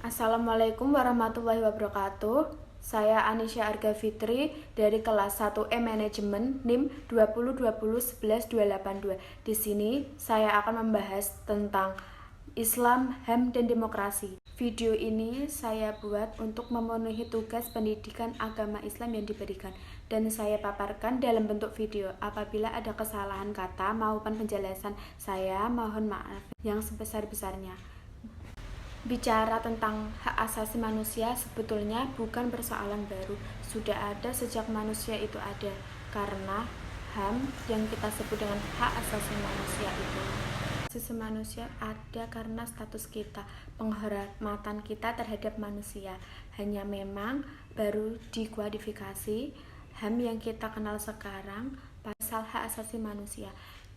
Assalamualaikum warahmatullahi wabarakatuh. Saya Anisya Arga Fitri dari kelas 1E Manajemen NIM 2020111282. Di sini saya akan membahas tentang Islam, HAM, dan demokrasi. Video ini saya buat untuk memenuhi tugas pendidikan agama Islam yang diberikan, dan saya paparkan dalam bentuk video. Apabila ada kesalahan kata maupun penjelasan, saya mohon maaf yang sebesar-besarnya. Bicara tentang hak asasi manusia sebetulnya bukan persoalan baru, sudah ada sejak manusia itu ada, karena HAM yang kita sebut dengan hak asasi manusia itu. Hak asasi manusia ada karena status kita, penghormatan kita terhadap manusia. Hanya memang baru dikualifikasi HAM yang kita kenal sekarang pasal hak asasi manusia.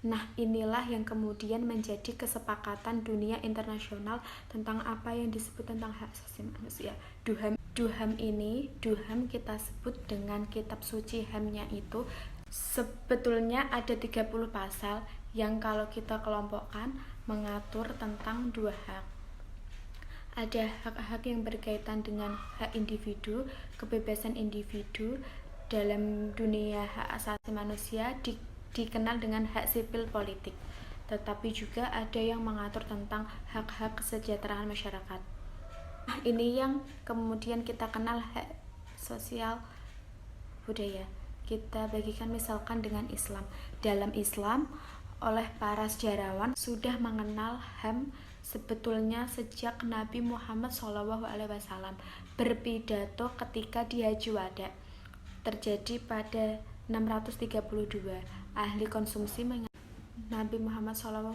Nah, inilah yang kemudian menjadi kesepakatan dunia internasional tentang apa yang disebut tentang hak asasi manusia. Duham ini, Duham kita sebut dengan kitab suci HAM-nya itu sebetulnya ada 30 pasal yang kalau kita kelompokkan mengatur tentang dua hak. Ada hak-hak yang berkaitan dengan hak individu, kebebasan individu dalam dunia hak asasi manusia dikenal dengan hak sipil politik, tetapi juga ada yang mengatur tentang hak-hak kesejahteraan masyarakat. Nah, ini yang kemudian kita kenal hak sosial budaya. Kita bagikan misalkan dengan Islam. Dalam Islam, oleh para sejarawan sudah mengenal HAM sebetulnya sejak Nabi Muhammad SAW berpidato ketika di Haji Wada, terjadi pada 632. Ahli konsumsi Nabi Muhammad SAW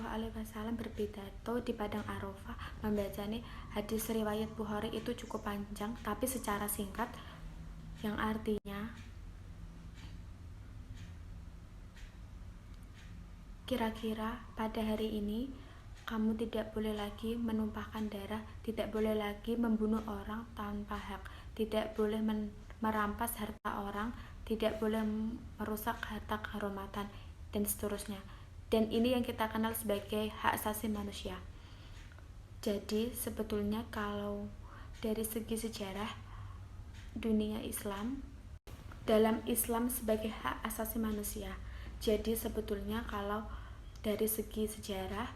berpidato di Padang Arafah, membacanya hadis riwayat Bukhari itu cukup panjang, tapi secara singkat yang artinya kira-kira pada hari ini kamu tidak boleh lagi menumpahkan darah, tidak boleh lagi membunuh orang tanpa hak, tidak boleh merampas harta orang, tidak boleh merusak harta kehormatan, dan seterusnya. Dan ini yang kita kenal sebagai hak asasi manusia. Jadi sebetulnya kalau dari segi sejarah dunia Islam, dalam Islam sebagai hak asasi manusia, jadi sebetulnya kalau dari segi sejarah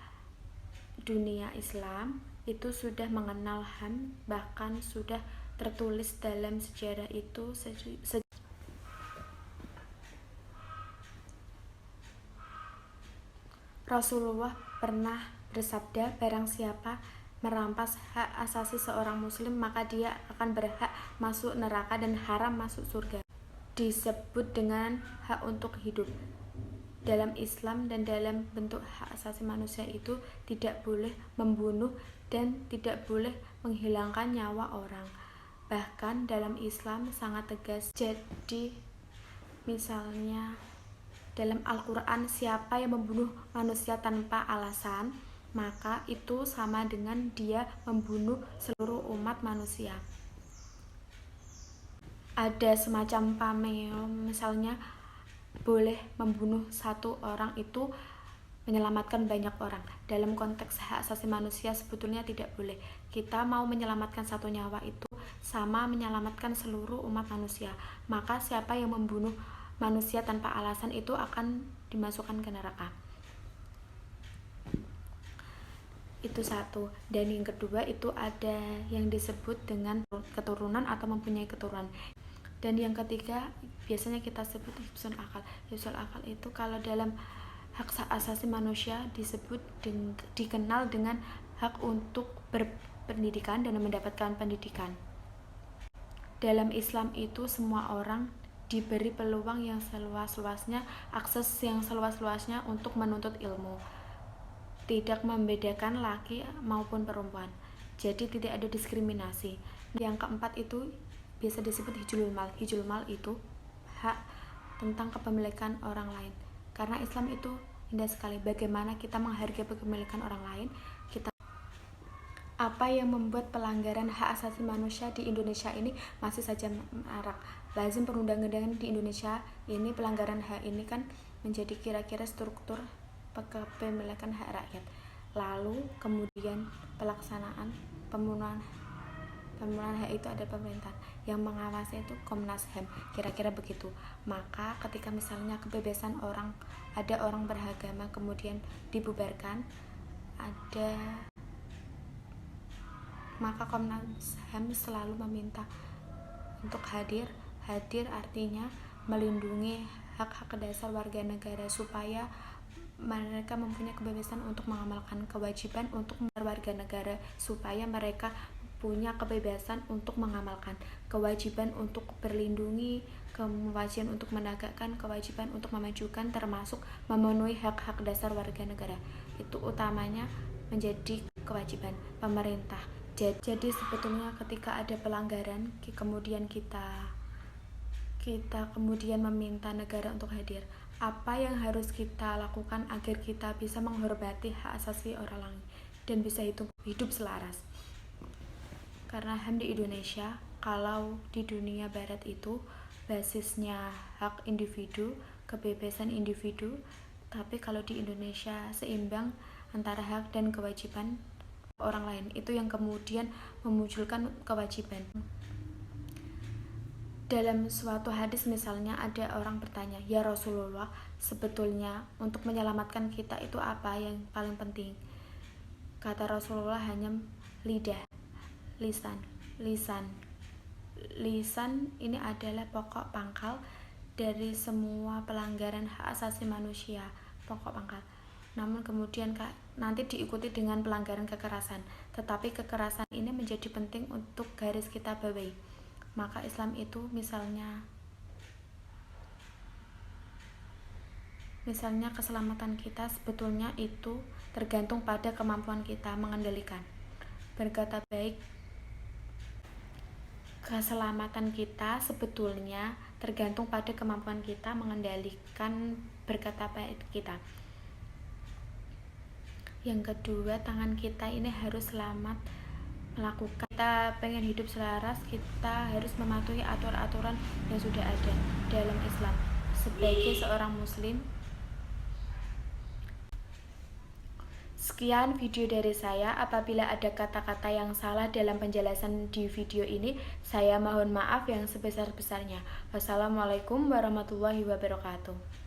dunia Islam itu sudah mengenal HAM, bahkan sudah tertulis dalam sejarah itu Rasulullah pernah bersabda, barang siapa merampas hak asasi seorang muslim maka dia akan berhak masuk neraka dan haram masuk surga. Disebut dengan hak untuk hidup. Dalam Islam dan dalam bentuk hak asasi manusia itu tidak boleh membunuh dan tidak boleh menghilangkan nyawa orang. Bahkan dalam Islam sangat tegas. Jadi misalnya dalam Al-Quran, siapa yang membunuh manusia tanpa alasan, maka itu sama dengan dia membunuh seluruh umat manusia. Ada semacam pameo, misalnya boleh membunuh satu orang itu menyelamatkan banyak orang. Dalam konteks hak asasi manusia sebetulnya tidak boleh. Kita mau menyelamatkan satu nyawa itu sama menyelamatkan seluruh umat manusia. Maka siapa yang membunuh manusia tanpa alasan itu akan dimasukkan ke neraka. Itu satu. Dan yang kedua itu ada yang disebut dengan keturunan atau mempunyai keturunan. Dan yang ketiga biasanya kita sebut hifdzul akal. Hifdzul akal itu kalau dalam hak asasi manusia disebut dikenal dengan hak untuk berpendidikan dan mendapatkan pendidikan. Dalam Islam itu semua orang diberi peluang yang seluas-luasnya, akses yang seluas-luasnya untuk menuntut ilmu, tidak membedakan laki maupun perempuan, jadi tidak ada diskriminasi. Yang keempat itu biasa disebut hijrul mal. Hijrul mal itu hak tentang kepemilikan orang lain, karena Islam itu indah sekali bagaimana kita menghargai kepemilikan orang lain. Apa yang membuat pelanggaran hak asasi manusia di Indonesia ini masih saja marak. Lazim perundang-undangan di Indonesia ini pelanggaran hak ini kan menjadi kira-kira struktur kepemilikan hak rakyat. Lalu kemudian pelaksanaan pembunuhan pemenuhan hak itu ada pemerintah, yang mengawasi itu Komnas HAM, kira-kira begitu. Maka ketika misalnya kebebasan ada orang beragama kemudian dibubarkan, maka Komnas HAM selalu meminta untuk hadir artinya melindungi hak-hak dasar warga negara supaya mereka mempunyai kebebasan untuk mengamalkan kewajiban untuk warga negara, supaya mereka punya kebebasan untuk mengamalkan kewajiban untuk berlindungi, kewajiban untuk menegakkan, kewajiban untuk memajukan, termasuk memenuhi hak-hak dasar warga negara. Itu utamanya menjadi kewajiban pemerintah. Jadi sebetulnya ketika ada pelanggaran, kemudian kita kemudian meminta negara untuk hadir, apa yang harus kita lakukan agar kita bisa menghormati hak asasi orang lain dan bisa hidup selaras. Karena HAM di Indonesia, kalau di dunia barat itu basisnya hak individu, kebebasan individu, tapi kalau di Indonesia seimbang antara hak dan kewajiban orang lain, itu yang kemudian memunculkan kewajiban. Dalam suatu hadis misalnya ada orang bertanya, "Ya Rasulullah, sebetulnya untuk menyelamatkan kita itu apa yang paling penting?" Kata Rasulullah, hanya lidah, lisan. Lisan ini adalah pokok pangkal dari semua pelanggaran hak asasi manusia, pokok pangkal. Namun kemudian nanti diikuti dengan pelanggaran kekerasan, tetapi kekerasan ini menjadi penting untuk garis kita bawahi. Maka Islam itu misalnya keselamatan kita sebetulnya itu tergantung pada kemampuan kita mengendalikan berkata baik. Keselamatan kita sebetulnya tergantung pada kemampuan kita mengendalikan berkata baik kita. Yang kedua, tangan kita ini harus selamat melakukan. Kita pengen hidup selaras, kita harus mematuhi aturan-aturan yang sudah ada dalam Islam sebagai seorang muslim. Sekian video dari saya. Apabila ada kata-kata yang salah dalam penjelasan di video ini, saya mohon maaf yang sebesar-besarnya. Wassalamualaikum warahmatullahi wabarakatuh.